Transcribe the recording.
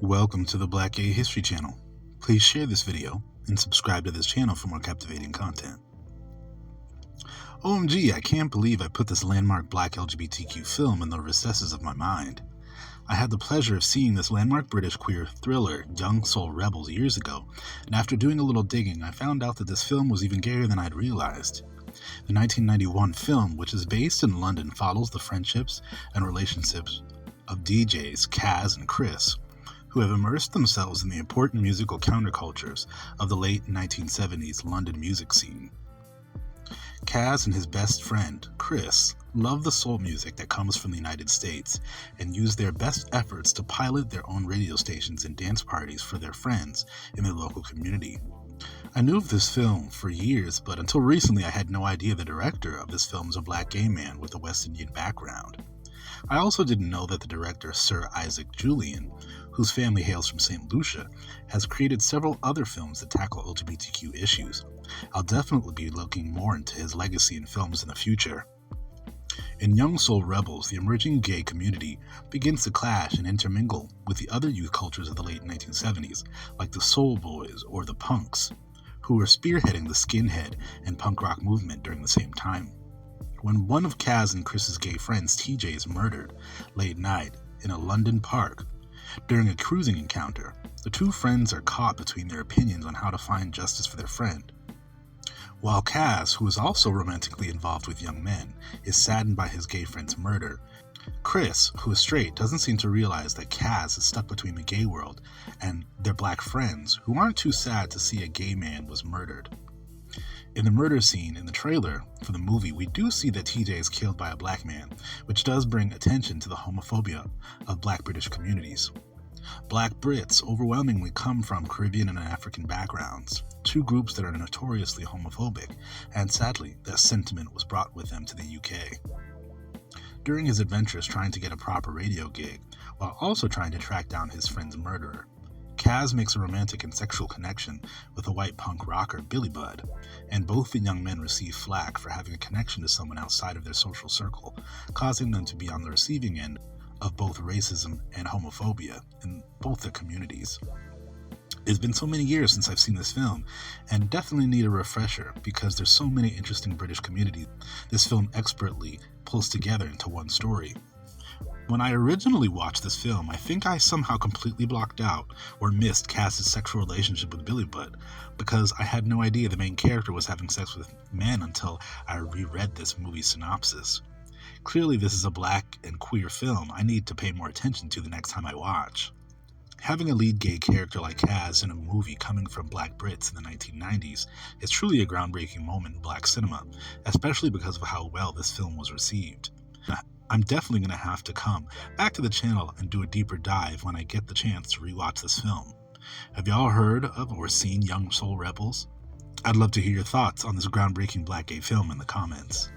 Welcome to the Black Gay History Channel. Please share this video and subscribe to this channel for more captivating content. OMG, I can't believe I put this landmark Black LGBTQ film in the recesses of my mind. I had the pleasure of seeing this landmark British queer thriller, Young Soul Rebels, years ago, and after doing a little digging, I found out that this film was even gayer than I'd realized. The 1991 film, which is based in London, follows the friendships and relationships of DJs Kaz and Chris, who have immersed themselves in the important musical countercultures of the late 1970s London music scene. Kaz and his best friend, Chris, love the soul music that comes from the United States and use their best efforts to pilot their own radio stations and dance parties for their friends in their local community. I knew of this film for years, but until recently I had no idea the director of this film is a black gay man with a West Indian background. I also didn't know that the director, Sir Isaac Julien, whose family hails from St. Lucia, has created several other films that tackle LGBTQ issues. I'll definitely be looking more into his legacy in films in the future. In Young Soul Rebels, the emerging gay community begins to clash and intermingle with the other youth cultures of the late 1970s, like the Soul Boys or the Punks, who were spearheading the skinhead and punk rock movement during the same time. When one of Kaz and Chris's gay friends, TJ, is murdered late night in a London park during a cruising encounter, the two friends are caught between their opinions on how to find justice for their friend. While Kaz, who is also romantically involved with young men, is saddened by his gay friend's murder, Chris, who is straight, doesn't seem to realize that Kaz is stuck between the gay world and their black friends, who aren't too sad to see a gay man was murdered. In the murder scene in the trailer for the movie, we do see that TJ is killed by a black man, which does bring attention to the homophobia of black British communities. Black Brits overwhelmingly come from Caribbean and African backgrounds, two groups that are notoriously homophobic, and sadly, that sentiment was brought with them to the UK. During his adventures trying to get a proper radio gig, while also trying to track down his friend's murderer, Kaz makes a romantic and sexual connection with a white punk rocker, Billy Budd, and both the young men receive flack for having a connection to someone outside of their social circle, causing them to be on the receiving end of both racism and homophobia in both their communities. It's been so many years since I've seen this film, and definitely need a refresher because there's so many interesting British communities this film expertly pulls together into one story. When I originally watched this film, I think I somehow completely blocked out or missed Kaz's sexual relationship with Billy Budd because I had no idea the main character was having sex with men until I reread this movie's synopsis. Clearly this is a black and queer film I need to pay more attention to the next time I watch. Having a lead gay character like Kaz in a movie coming from black Brits in the 1990s is truly a groundbreaking moment in black cinema, especially because of how well this film was received. I'm definitely going to have to come back to the channel and do a deeper dive when I get the chance to rewatch this film. Have y'all heard of or seen Young Soul Rebels? I'd love to hear your thoughts on this groundbreaking black gay film in the comments.